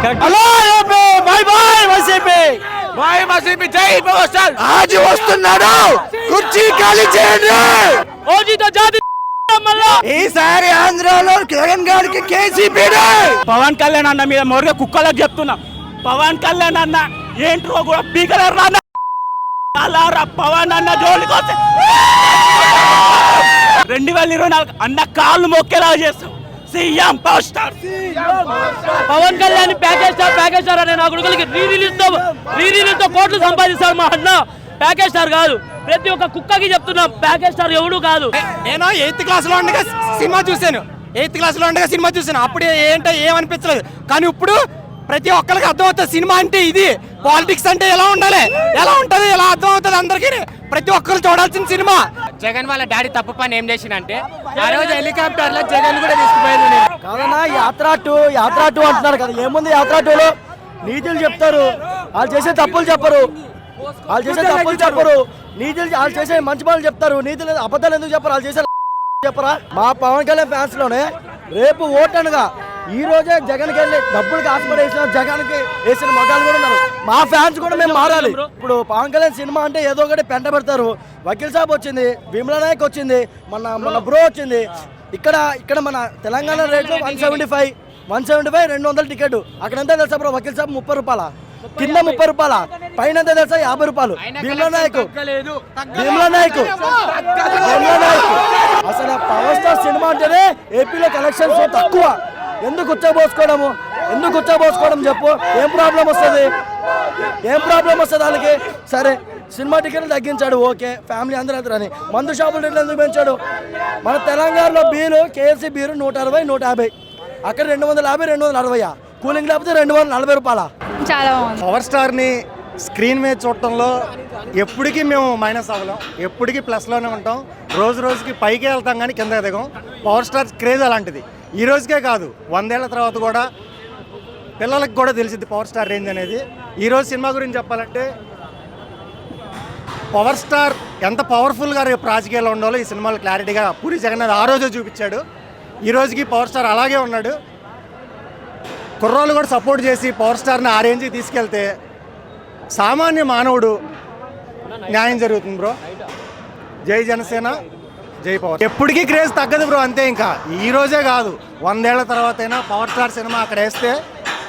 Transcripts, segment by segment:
Hello AP by by YCP by YCP జై power star Aussie వస్తున్నాడు కుర్చీ ఖాళీ చేయండి ఓజీతో జాతి ఈసారి ఆంధ్రాలో జగన్ గారికి కేసీపీ పవన్ కళ్యాణ్ అన్న మీద మొరగా కుక్కలకు చెప్తున్నా పవన్ కళ్యాణ్ అన్న ఏంట్రో కూడా పీకలర్ అన్న అలారా పవన్ అన్న జోలికి వస్తే 2024 అన్న కాళ్ళు మొక్కేలా చేస్తాం CM power star Pawan Kalyan package star అనే నా కొడుకులకి రీరిలీజ్ తో కోట్లు సంపాదిస్తారు మా అన్న ప్యాకేజ్ స్టార్ కాదు ప్రతి ఒక్క కుక్కకి చెప్తున్నాం ప్యాకేజ్ స్టార్ ఎవడు కాదు నేను 8th క్లాస్ లో ఉండగా సినిమా చూసాను అప్పుడు ఏంటో ఏమనిపించలేదు కానీ ఇప్పుడు ప్రతి ఒక్కరికి అర్థమవుతుంది సినిమా అంటే ఇది పాలిటిక్స్ అంటే ఎలా ఉండాలి ఎలా ఉంటది ఎలా అర్థం అవుతుంది అందరికీ ప్రతి ఒక్కరు చూడాల్సిన సినిమా. జగన్ వాళ్ళ డాడీ తప్పు పని ఏం చేసిందంటే ఆ రోజు హెలికాప్టర్ లో జగన్ కూడా తీసుకుపోయింది కాదన్నా యాత్ర టూ అంటున్నారు కదా ఏముంది యాత్ర టూలో నీతులు చెప్తారు వాళ్ళు చేసే తప్పులు చెప్పరు నీతులు వాళ్ళు చేసే మంచి పనులు చెప్తారు నీతులు అబద్ధాలు ఎందుకు చెప్పరు వాళ్ళు చేసే చెప్పరా మా పవన్ కళ్యాణ్ ఫ్యాన్స్ లోనే రేపు ఓటనుగా ఈ రోజే జగన్ కి వెళ్ళి డబ్బులకి ఆశపడి వేసిన జగన్ కి వేసిన మగాలు కూడా ఉన్నారు మా ఫ్యాన్స్ కూడా మేము మారాలి. ఇప్పుడు పవన్ కళ్యాణ్ సినిమా అంటే ఏదో ఒకటి పెంట పెడతారు వకీల్ సాబ్ వచ్చింది భీమ్లా నాయక్ వచ్చింది మన బ్రో వచ్చింది ఇక్కడ మన తెలంగాణ రేట్లు 175 200 టికెట్ అక్కడ ఎంత తెలుసా బ్రో వకీల్ సాబ్ 30 రూపాయల కింద 30 రూపాయల పైన ఎంత తెలుసా 50 రూపాయలు భీమ్లా నాయక్ అసలు పవర్ స్టార్ సినిమా అంటేనే ఏపీలో కలెక్షన్స్ తక్కువ ఎందుకు ఉచ్చబోసుకోవడం చెప్పు ఏం ప్రాబ్లం వస్తుంది వాళ్ళకి సరే సినిమా టికెట్లు తగ్గించాడు ఓకే ఫ్యామిలీ అందరూ అని మందు షాపుల రేట్లు ఎందుకు పెంచాడు మన తెలంగాణలో బీరు కేఎఫ్సీ బీరు 160 150 అక్కడ 250 260 కూలింగ్ లేకపోతే 240 రూపాయల చాలా బాగుంది. పవర్ స్టార్ని స్క్రీన్ మీద చూడటంలో ఎప్పటికీ మేము మైనస్ అవ్వలేం ఎప్పటికీ ప్లస్లోనే ఉంటాం రోజుకి పైకి వెళ్తాం కానీ కింద దిగం పవర్ స్టార్ క్రేజ్ అలాంటిది ఈ రోజుకే కాదు 100 ఏళ్ల తర్వాత కూడా పిల్లలకు కూడా తెలిసింది పవర్ స్టార్ రేంజ్ అనేది. ఈరోజు సినిమా గురించి చెప్పాలంటే పవర్ స్టార్ ఎంత పవర్ఫుల్గా రేపు రాజకీయాల్లో ఉండాలో ఈ సినిమాలో క్లారిటీగా పూరి జగన్నాథ్ ఆ రోజే చూపించాడు. ఈ రోజుకి పవర్ స్టార్ అలాగే ఉన్నాడు. కుర్రోళ్ళు కూడా సపోర్ట్ చేసి పవర్ స్టార్ని ఆ రేంజ్కి తీసుకెళ్తే సామాన్య మానవుడు న్యాయం జరుగుతుంది బ్రో. జై జనసేన జై పవర్. ఎప్పటికీ క్రేజ్ తగ్గదు బ్రో అంతే. ఇంకా ఈ రోజే కాదు 100 ఏళ్ల తర్వాత అయినా పవర్ స్టార్ సినిమా అక్కడ వేస్తే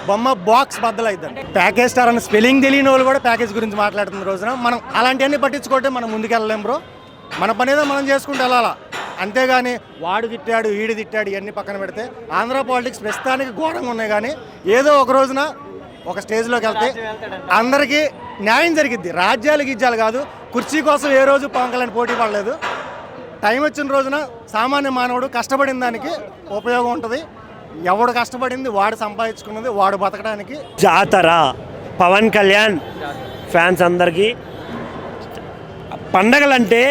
బొమ్మ బాక్స్ బద్దలైద్ది. ప్యాకేజ్ స్టార్ అన్న స్పెల్లింగ్ తెలియని వాళ్ళు కూడా ప్యాకేజ్ గురించి మాట్లాడుతున్న రోజున మనం అలాంటివన్నీ పట్టించుకుంటే మనం ముందుకెళ్ళలేం బ్రో. మన పని ఏదో మనం చేసుకుంటూ వెళ్ళాలా అంతేగాని వాడు తిట్టాడు వీడు తిట్టాడు ఇవన్నీ పక్కన పెడితే ఆంధ్ర పాలిటిక్స్ ప్రస్తుతానికి ఘోరంగా ఉన్నాయి. కానీ ఏదో ఒక రోజున ఒక స్టేజ్లోకి వెళ్తే అందరికీ న్యాయం జరిగిద్ది. రాజ్యాలు గిజ్జాలు కాదు. కుర్చీ కోసం ఏ రోజు పవన్ కళ్యాణ్ పోటీ పడలేదు. టైం వచ్చిన రోజున సామాన్య మానవుడు కష్టపడిన దానికి ఉపయోగం ఉంటుంది. ఎవడు కష్టపడింది వాడు సంపాదించుకున్నది వాడు బతకడానికి. జాతర పవన్ కళ్యాణ్ ఫ్యాన్స్ అందరికీ పండగలంటే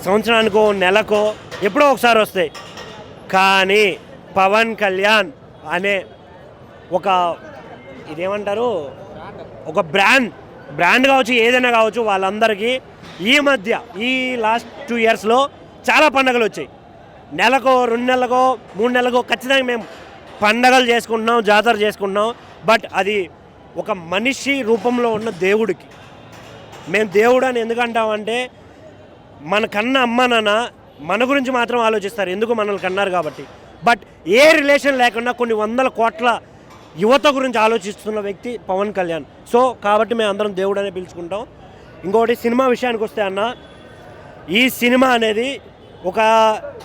సంవత్సరానికో నెలకో ఎప్పుడో ఒకసారి వస్తాయి. కానీ పవన్ కళ్యాణ్ అనే ఇదేమంటారు ఒక బ్రాండ్ కావచ్చు ఏదైనా కావచ్చు వాళ్ళందరికీ ఈ మధ్య ఈ లాస్ట్ 2 ఇయర్స్లో చాలా పండుగలు వచ్చాయి. నెలకో 2 నెలలకో 3 నెలలకో ఖచ్చితంగా మేము పండగలు చేసుకుంటున్నాం జాతర చేసుకుంటున్నాం. బట్ అది ఒక మనిషి రూపంలో ఉన్న దేవుడికి మేము దేవుడు అని ఎందుకంటామంటే మన కన్న అమ్మ నాన్న మన గురించి మాత్రం ఆలోచిస్తారు ఎందుకు మనల్ని కన్నారు కాబట్టి. బట్ ఏ రిలేషన్ లేకుండా కొన్ని 100 కోట్ల యువత గురించి ఆలోచిస్తున్న వ్యక్తి పవన్ కళ్యాణ్. సో కాబట్టి మేము అందరం దేవుడు అనే పిలుచుకుంటాం. ఇంకోటి సినిమా విషయానికి వస్తే అన్న ఈ సినిమా అనేది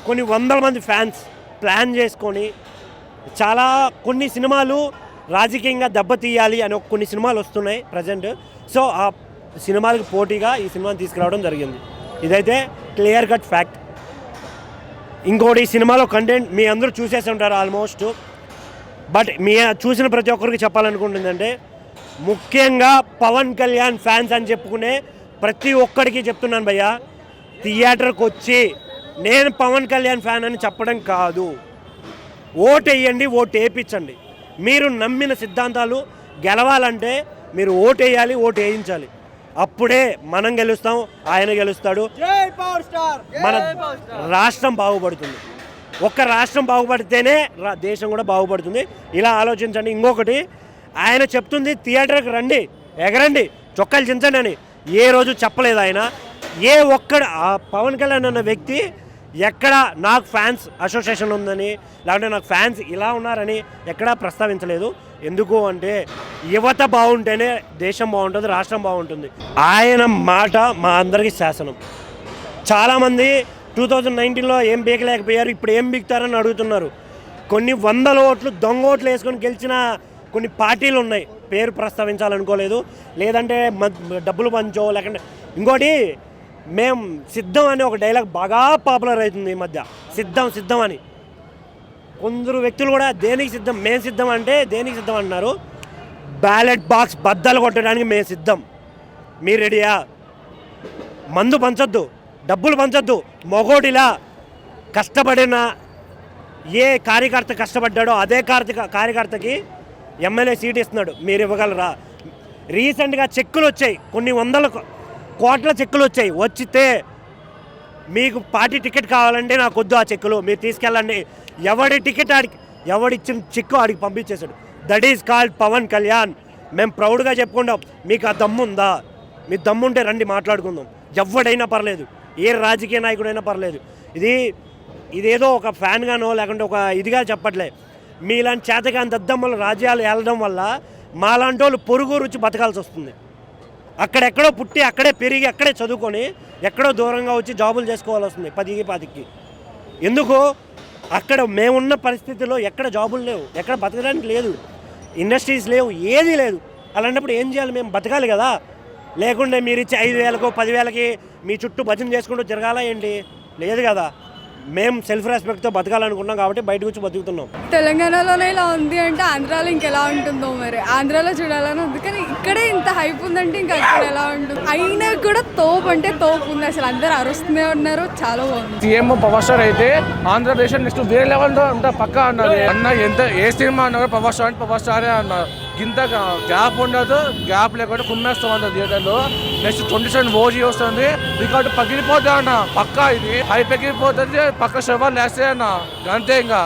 కొన్ని 100 మంది ఫ్యాన్స్ ప్లాన్ చేసుకొని కొన్ని సినిమాలు రాజకీయంగా దెబ్బతీయాలి అని కొన్ని సినిమాలు వస్తున్నాయి ప్రజెంట్. సో ఆ సినిమాలకు పోటీగా ఈ సినిమాని తీసుకురావడం జరిగింది. ఇదైతే క్లియర్ కట్ ఫ్యాక్ట్. ఇంకోటి ఈ సినిమాలో కంటెంట్ మీ అందరూ చూసేసి ఉంటారు ఆల్మోస్ట్. బట్ మీ చూసిన ప్రతి ఒక్కరికి చెప్పాలనుకుంటుందంటే ముఖ్యంగా పవన్ కళ్యాణ్ ఫ్యాన్స్ అని చెప్పుకునే ప్రతి ఒక్కడికి చెప్తున్నాను భయ్యా, థియేటర్కి వచ్చి నేను పవన్ కళ్యాణ్ ఫ్యాన్ అని చెప్పడం కాదు, ఓటు వేయండి, ఓటు వేయించండి. మీరు నమ్మిన సిద్ధాంతాలు గెలవాలంటే మీరు ఓటు వేయాలి, ఓటు వేయించాలి. అప్పుడే మనం గెలుస్తాం, ఆయన గెలుస్తాడు, మన రాష్ట్రం బాగుపడుతుంది. ఒక్క రాష్ట్రం బాగుపడితేనే దేశం కూడా బాగుపడుతుంది. ఇలా ఆలోచించండి. ఇంకొకటి ఆయన చెప్తుంది థియేటర్కి రండి, ఎగరండి, చొక్కాలు చించండి అని ఏ రోజు చెప్పలేదు ఆయన. ఏ ఒక్కడ ఆ పవన్ కళ్యాణ్ అన్న వ్యక్తి ఎక్కడ నాకు ఫ్యాన్స్ అసోసియేషన్ ఉందని, లేకుంటే నాకు ఫ్యాన్స్ ఇలా ఉన్నారని ఎక్కడా ప్రస్తావించలేదు. ఎందుకు అంటే యువత బాగుంటేనే దేశం బాగుంటుంది, రాష్ట్రం బాగుంటుంది. ఆయన మాట మా అందరికీ శాసనం. చాలామంది 2019లో ఏం బీకలేకపోయారు, ఇప్పుడు ఏం బీకుతారని అడుగుతున్నారు. కొన్ని వందల ఓట్లు దొంగ ఓట్లు వేసుకొని గెలిచిన కొన్ని పార్టీలు ఉన్నాయి, పేరు ప్రస్తావించాలనుకోలేదు. లేదంటే డబ్బులు పంచో, లేకుంటే ఇంకోటి మేం సిద్ధం అని ఒక డైలాగ్ బాగా పాపులర్ అవుతుంది ఈ మధ్య. సిద్ధం సిద్ధం అని కొందరు వ్యక్తులు కూడా దేనికి సిద్ధం, మేము సిద్ధం అంటే దేనికి సిద్ధం అంటున్నారు. బ్యాలెట్ బాక్స్ బద్దలు కొట్టడానికి మేము సిద్ధం, మీరు రెడీయా? మందు పంచొద్దు, డబ్బులు పంచొద్దు. మొగోడిలా కష్టపడిన ఏ కార్యకర్త కష్టపడ్డాడో అదే కార్యకర్తకి ఎమ్మెల్యే సీట్ ఇస్తున్నాడు, మీరు ఇవ్వగలరా? రీసెంట్గా చెక్కులు వచ్చాయి, కొన్ని వందల కోట్ల చెక్కులు వచ్చాయి. వచ్చితే మీకు పార్టీ టికెట్ కావాలంటే నాకు వద్దు, ఆ చెక్కులు మీరు తీసుకెళ్ళండి. ఎవడి టికెట్ ఆడికి, ఎవడిచ్చిన చెక్కు ఆడికి పంపించేశాడు. That is called Pawan Kalyan. మేము ప్రౌడ్గా చెప్పుకుంటాం. మీకు ఆ దమ్ము ఉందా? మీ దమ్ముంటే రండి మాట్లాడుకుందాం. ఎవడైనా పర్లేదు, ఏ రాజకీయ నాయకుడైనా పర్లేదు. ఇదేదో ఒక ఫ్యాన్గానో లేకుంటే ఒక ఇదిగా చెప్పట్లే. మీలాంటి చేతగాని దద్దమ్మలు రాజ్యాలు వెళ్ళడం వల్ల మాలాంటి వాళ్ళు పొరుగు రుచి బతకాల్సి వస్తుంది. అక్కడెక్కడో పుట్టి అక్కడే పెరిగి అక్కడే చదువుకొని ఎక్కడో దూరంగా వచ్చి జాబులు చేసుకోవాల్సి వస్తుంది 10కి. ఎందుకు? అక్కడ మేమున్న పరిస్థితిలో ఎక్కడ జాబులు లేవు, ఎక్కడ బతకడానికి లేదు, ఇండస్ట్రీస్ లేవు, ఏదీ లేదు. అలాంటప్పుడు ఏం చేయాలి? మేము బతకాలి కదా. లేకుంటే మీరు ఇచ్చే 5,000కో 10,000కి మీ చుట్టూ భజన చేసుకుంటూ తిరగాలా ఏంటి? లేదు కదా. మేము సెల్ఫ్ రెస్పెక్ట్తో బతకాలనుకున్నాం కాబట్టి బయటకు వచ్చి బతుకుతున్నాం. తెలంగాణలోనే ఇలా ఉంది అంటే ఆంధ్రాలో ఇంకెలా ఉంటుందో మరి. ఆంధ్రాలో చూడాలని ఉంది, కానీ ఇక్కడే ఇంత హైప్ ఉందంటే ఇంకా అక్కడ ఎలా ఉంటుంది. అయినా కూడా తోపు అంటే తోపు ఉంది, అసలు అందరూ అరుస్తూనే ఉన్నారు. చాలా బాగుంది. సీఎం పవర్ స్టార్ అయితే ఆంధ్రప్రదేశ్ నెక్స్ట్ వేరే లెవెల్తో అంతా పక్కా అన్నారు అన్న. ఎంత ఏ సినిమా అన్నారు పవర్ స్టార్ అంటే పవర్ స్టారే అన్నారు. ఇంత గ్యాప్ ఉండదు, గ్యాప్ లేకుండా కుమ్మేస్తూ ఉంటుంది థియేటర్లో. నెక్స్ట్ 27 ఓజీ వస్తుంది, రికార్డు పగిలిపోతుంది అన్న. పక్కా ఇది హైప్ ఎగిరిపోతుంది, పక్క శవాలు వేస్తాయి అన్న. అంతే ఇంకా